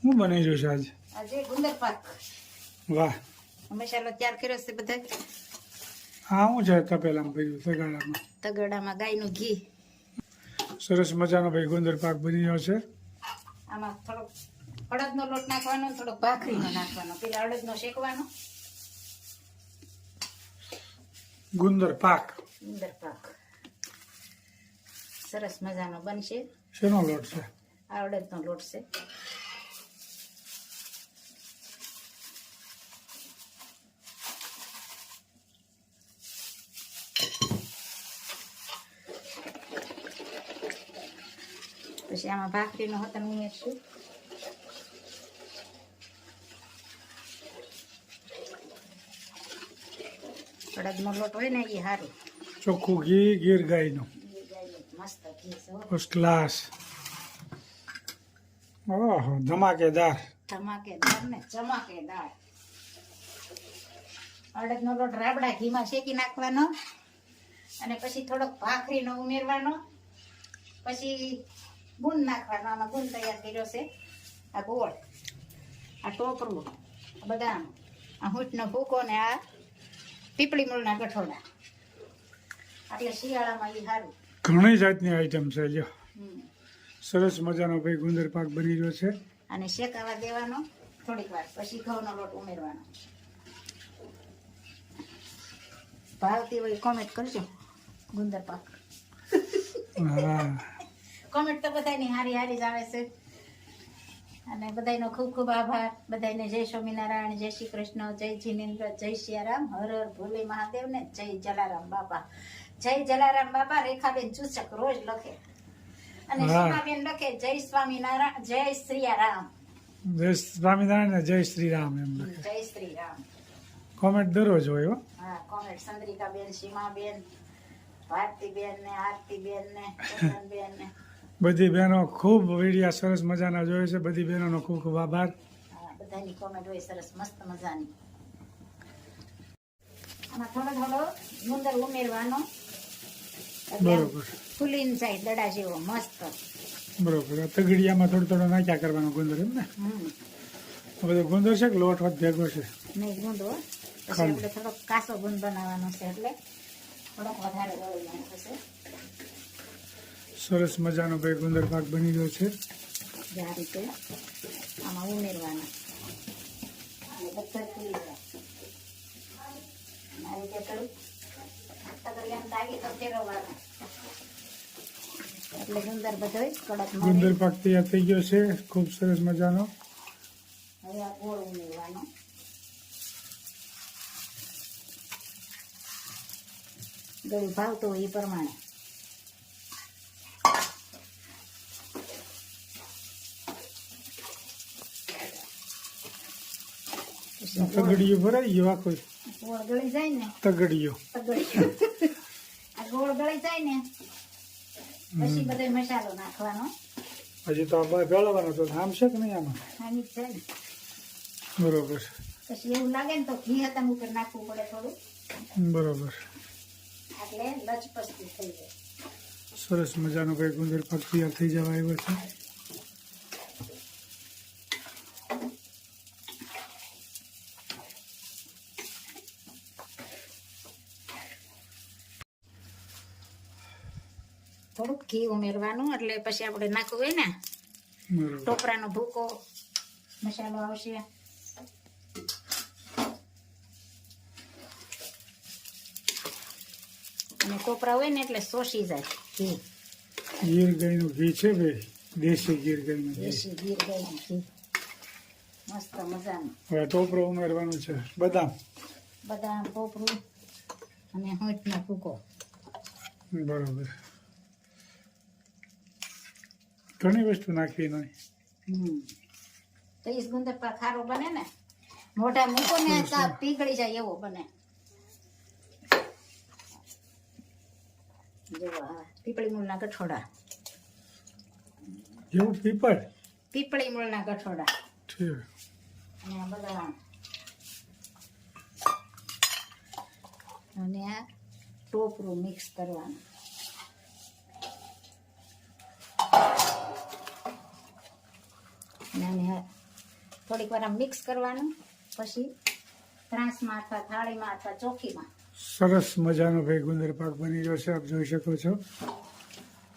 હું બનાવી રહ્યો છું આજે? આજે ગુંદર પાક. વાહ, મસાલો તૈયાર કર્યો છે બધા. હા હું છે તપેલામાં કર્યું તગાડામાં. તગડામાં ગાયનું ઘી. સરસ મજાનો ભાઈ ગુંદર પાક બની રહ્યો છે. આમાં થોડોક અડદનો લોટ નાખવાનો, થોડોક ભાખરીનો નાખવાનો. પેલા અડદનો શેકવાનો. ગુંદર પાક ગુંદર પાક સરસ મજાનો બનશે. શેનો લોટ છે? આ અડદનો લોટ છે. પછી આમાં ભાખરીનો હતન ઉમેરશું. અડદનો લોટ હોય ને એ સારું. ચોખ્ખું ઘી, ગીર ગાયનું મસ્ત ઘી છે હો. First class. ઓહો, ધમાકેદાર. ધમાકેદાર ને ચમકેદાર. અડદનો લોટ રાબડા ઘીમાં શેકી નાખવાનો અને પછી થોડોક ભાખરીનો ઉમેરવાનો. પછી ગુંદ નાખવાનો. આમાં ગુંદ તૈયાર કર્યો છે. આ ગોળ, આ ટોપરું, આ બદામ, આ હૂંટનો ભૂકો ને આ પીપળી મૂળના ગઠોડા. એટલે શિયાળામાં એ સારું. ઘણી જાતની આઈટમ છે. લ્યો, હમ. સરસ મજાનો ભાઈ ગુંદર પાક બની રહ્યો છે. અને શેકાવા દેવાનો થોડીક વાર. પછી ઘઉંનો લોટ ઉમેરવાનો. ભાવતી હોય કોમેન્ટ કરજો. ગુંદર પાક હા, કોમેન્ટ તો બધાની હારી હારી જ આવે છે. અને બધાનો ખૂબ ખૂબ આભાર. બધાને જય સ્વામિનારાયણ, જય શ્રી કૃષ્ણ, જય જીનેન્દ્ર, જય સિયારામ, હર હર ભોલે મહાદેવ ને જય જલારામ બાપા. જય જલારામ બાપા. રેખાબેન ચૂચક રોજ લખે અને હા. સીમાબેન લખે જય સ્વામિનારાયણ, જય શ્રીયારામ, જય સ્વામિનારાયણ ને જય શ્રી રામ એમ લખે. જય શ્રી રામ. કોમેન્ટ દરરોજ હોય હો. હા, કોમેન્ટ ચંદ્રિકાબેન, સીમાબેન, ભારતીબેન ને આરતીબેન ને ચંદનબેન ને બધી બહેનો ખૂબ વિડીયા સરસ મજાના જોયે છે. બધી બહેનોનો ખૂબ ખૂબ આભાર. હા, બધાની કોમેન્ટ હોય સરસ મસ્ત મજાની. આમાં થોડો થોડો ગુંદર ઉમેરવાનો. એટલે આમ બરોબર ફૂલીને જાય દડા જેવો મસ્ત. બરોબર. આ તગડિયામાં થોડો થોડો નાખ્યા કરવાનો ગુંદર એમ ને? આ બધો ગુંદર છે કે લોટ હોત ભેગો છે? નહીં ગુંદ હો. પછી ખાંડ. આપણે થોડોક કાસો ગુંદ બનાવવાનો છે એટલે થોડોક વધારે ગળી નાખ્યો છે. સરસ મજાનો ભાઈ ગુંદર પાક બની રહ્યો છે. જે આ રીતે આમાં ઉમેરવાના. અને બધા ફૂલી જાય. અને આ રીતે થોડુંક તગડિયાને દાગી તો ફેરવવાનું. એટલે ગુંદર બધોય કડક ગુંદર મળે. પાક તૈયાર થઈ ગયો છે. ખૂબ સરસ મજાનો. હવે આ ગોળ ઉમેરવાનો. ગળ્યું ભાવતું હોય એ પ્રમાણે. પછી ગોળ તગડિયો ભરાઈ ગયો આખો. ગોળ ગળી જાય ને તગડિયો તગડિયું. આ ગોળ ગળી જાય ને પછી બધો મસાલો નાખવાનો. હજી તો આ ભેળવવાનો તો આમ છે કે નહીં આમાં? આની જ છે ને. બરોબર પછી એવું લાગે ને તો ઘી હતમ ઉપર નાખવું પડે થોડું. બરોબર. એટલે લચપચતું થઈ જાય. સરસ મજાનો ભાઈ ગુંદર પાક તૈયાર થઈ જવા આવ્યો છે. થોડુંક ઘી ઉમેરવાનું એટલે પછી આપણે નાખવું હોય ને બરોબર. ટોપરાનો ભૂકો મસાલો આવશે. અને કોપરા હોય ને એટલે શોષી જાય ઘી. ગીર ગાયનું ઘી છે ભાઈ, દેશી ગીર ગાયનું ઘી. દેશી ગીર ગાયનું ઘી મસ્ત મજાનું. હવે ટોપરો ઉમેરવાનું છે. બદામ. બદામ, કોપરું અને હોંઠનો ભૂકો. બરોબર. ઘણી વસ્તુ નાખવી નહીં. તો ઈ ગુંદર પાક ખારો બને ને. મોઢા મૂકો ને તો પીગળી જાય એવો બને. જો આ પીપળી મૂળના ગઠોડા. જેવું પીપળ પીપળી મૂળના ગઠોડા છે. અને આ બદામ અને આ ટોપરું મિક્સ કરવાનું. અને આને થોડીક વાર મિક્સ કરવાનું, પછી ત્રાસમાં અથવા થાળીમાં અથવા ચોકીમાં સરસ મજાનો ભાઈ ગુંદર પાક બની રહ્યો છે, આપ જોઈ શકો છો.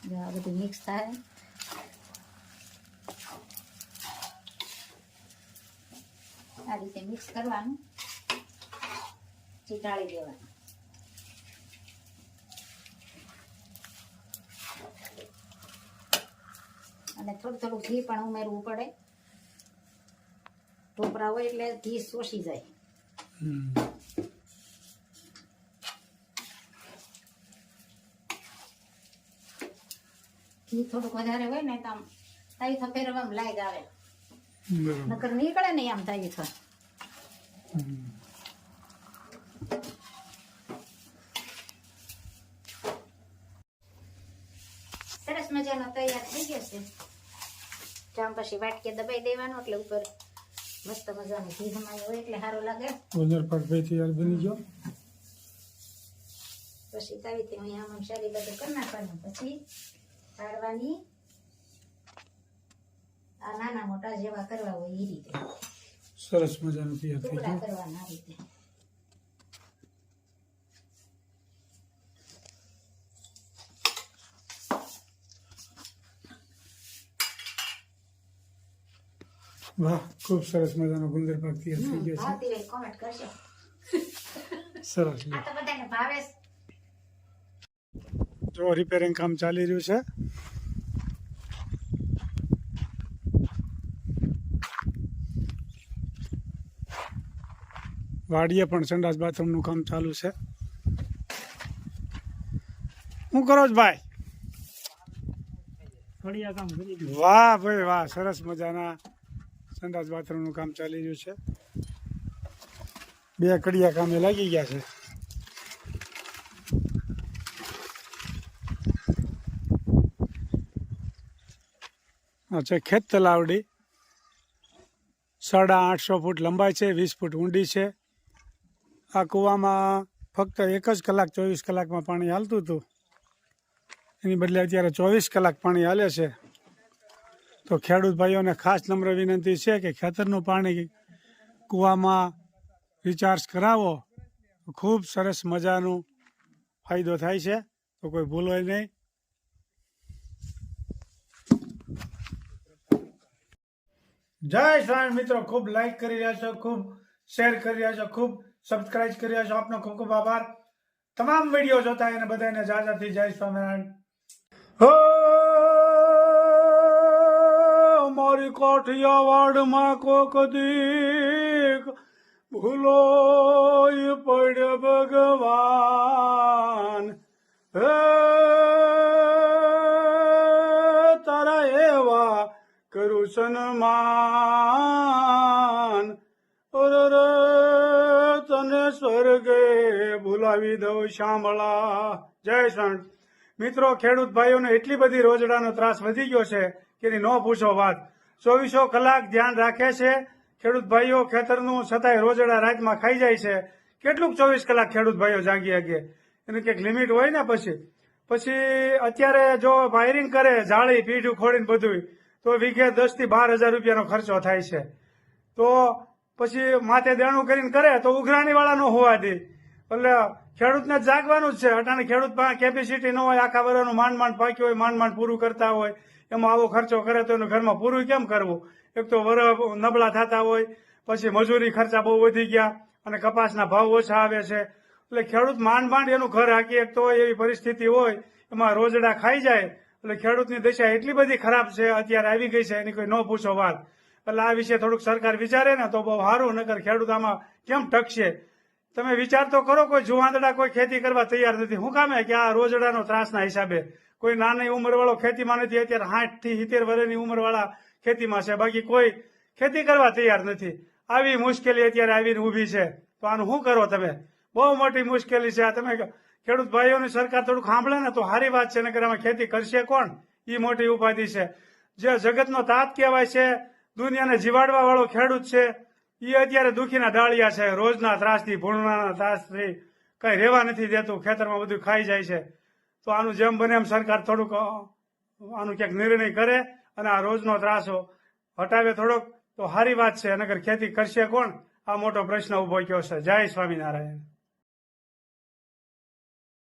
જો આ બધું મિક્સ થાય. આ રીતે મિક્સ કરવાનું, ચીટાળી દેવાનું. અને થોડું થોડું ઘી પણ ઉમેરવું પડે. ટોપરા હોય એટલે ઘી શોષી જાય. ઘી થોડુંક વધારે હોય ને તો આમ તાવીથો ફેરવવામાં લાગ આવે, બરોબર. નકર નીકળે નહીં આમ તાવીથો. સરસ મજાનો તૈયાર થઈ ગયો છે. જામ પછી વાટકે દબાઈ દેવાનો એટલે ઉપર મસ્ત મજાનું ઘી હમાયું હોય એટલે સારું લાગે. ગુંદર પાક ભાઈ તૈયાર બની ગયો. પછી તાવીથી અહીંયા આમ શારી બધું કરી નાખવાનું. પછી કાઢવાની, આ નાના મોટા જેવા કરવા હોય એ રીતે સરસ મજાનું તૈયાર થઈ ટુકડા ગયું. કરવાના. આ રીતે વાહ, ખૂબ સરસ મજાનો ગુંદર પાક તૈયાર થઈ ગયો ભાવતી હોય કોમેન્ટ કરશો. છે. સરસ. આ તો બધાને ભાવે છે. જો રિપેરિંગ કામ ચાલી રહ્યું છે. વાડીએ પણ સંડાસ બાથરૂમનું કામ ચાલુ છે. શું કરો છો ભાઈ? વાહ ભાઈ વાહ, સરસ મજાના સંડાસ બાથરૂમનું કામ ચાલી રહ્યું છે. 2 કડિયા કામે લાગી ગયા છે. આ છે ખેત તલાવડી. 850 ફૂટ લંબાઈ છે, 20 ફૂટ ઊંડી છે. આ કૂવામાં ફક્ત 1 જ કલાક 24 કલાકમાં પાણી હાલતું હતું, એની બદલે અત્યારે 24 કલાક પાણી હાલે છે. તો ખેડૂત ભાઈઓને ખાસ નમ્ર વિનંતી છે કે ખેતરનું પાણી કૂવામાં રિચાર્જ કરાવો તો ખૂબ સરસ મજાનું ફાયદો થાય છે. તો કોઈ ભૂલો નહીં. જય સ્વામી મિત્રો, ખૂબ લાઈક કરી રહ્યા છો, ખૂબ શેર કરી રહ્યા છો, ખૂબ સબસ્ક્રાઇબ કરી રહ્યા છો. આપનો ખૂબ ખૂબ આભાર. તમામ વિડીયો જોતા એને બધાને જાજાથી જય સ્વામિનારાયણ. મારી કાઠિયાવાડમાં કોક દીક ભૂલો પડે ભગવાન. હે તારા એવા કરું સન્માન. તને સ્વર્ગે બોલાવી દઉં શામળા. જય સ્વામી મિત્રો, ખેડૂત ભાઈઓને એટલી બધી રોજડાનો ત્રાસ વધી ગયો છે કે એની ન પૂછો વાત. 24 કલાક ધ્યાન રાખે છે ખેડૂત ભાઈઓ ખેતરનું, છતાંય રોજડા રાતમાં ખાઈ જાય છે. કેટલુંક 24 કલાક ખેડૂત ભાઈઓ જાગી શકે? એની કંઈક લિમિટ હોય ને. પછી અત્યારે જો વાયરિંગ કરે, જાળી પીઠું ખોડીને બધું, તો વીઘે 10 થી 12 હજાર રૂપિયાનો ખર્ચો થાય છે. તો પછી માથે દેણું કરીને કરે તો ઉઘરાણી વાળા ન હોવા દે. એટલે ખેડૂતને જાગવાનું જ છે. અટાણે ખેડૂત પાસે કેપેસિટી ન હોય, આખા વર્ષનું માંડ પાક્યું હોય, માંડ પૂરું કરતા હોય, એમાં આવો ખર્ચો કરે તો એનું ઘરમાં પૂરું કેમ કરવું? એક તો વરસ નબળા થતા હોય, પછી મજૂરી ખર્ચા બહુ વધી ગયા અને કપાસના ભાવ ઓછા આવે છે. એટલે ખેડૂત માંડ એનું ઘર હાકી શકતો હોય એવી પરિસ્થિતિ હોય, એમાં રોજડા ખાઈ જાય. એટલે ખેડૂતની દશા એટલી બધી ખરાબ છે અત્યારે આવી ગઈ છે, એની કોઈ ન પૂછો વાત. એટલે આ વિશે થોડુંક સરકાર વિચારે ને તો બહુ સારું, નકર ખેડૂત આમાં કેમ ટકશે? તમે વિચાર તો કરો. કોઈ જુવાંદડા કોઈ ખેતી કરવા તૈયાર નથી. શું કામે કે આ રોજડાનો ત્રાસના હિસાબે. કોઈ નાની ઉંમરવાળો ખેતીમાં નથી. અત્યારે 60 થી 70 વર્ષની ઉંમરવાળા ખેતીમાં છે, બાકી કોઈ ખેતી કરવા તૈયાર નથી. આવી મુશ્કેલી અત્યારે આવીને ઊભી છે. તો આનું શું કરો તમે? બહુ મોટી મુશ્કેલી છે. આ તમે ખેડૂત ભાઈઓની સરકાર થોડુંક સાંભળે ને તો સારી વાત છે, નકર આમાં ખેતી કરશે કોણ? એ મોટી ઉપાધિ છે. જે જગતનો તાત કહેવાય છે, દુનિયાને જીવાડવા વાળો ખેડૂત છે, એ અત્યારે દુખીના ડાળિયા છે. રોજના ત્રાસથી, ભૂણના ત્રાસથી કઈ રહેવા નથી દેતું. ખેતરમાં બધું ખાઈ જાય છે. તો આનું જેમ બને એમ સરકાર થોડુંક આનું ક્યાંક નિર્ણય કરે અને આ રોજનો ત્રાસ હટાવે થોડોક. તો સારી વાત છે, નકર ખેતી કરશે કોણ? આ મોટો પ્રશ્ન ઉભો થયો છે. જય સ્વામિનારાયણ.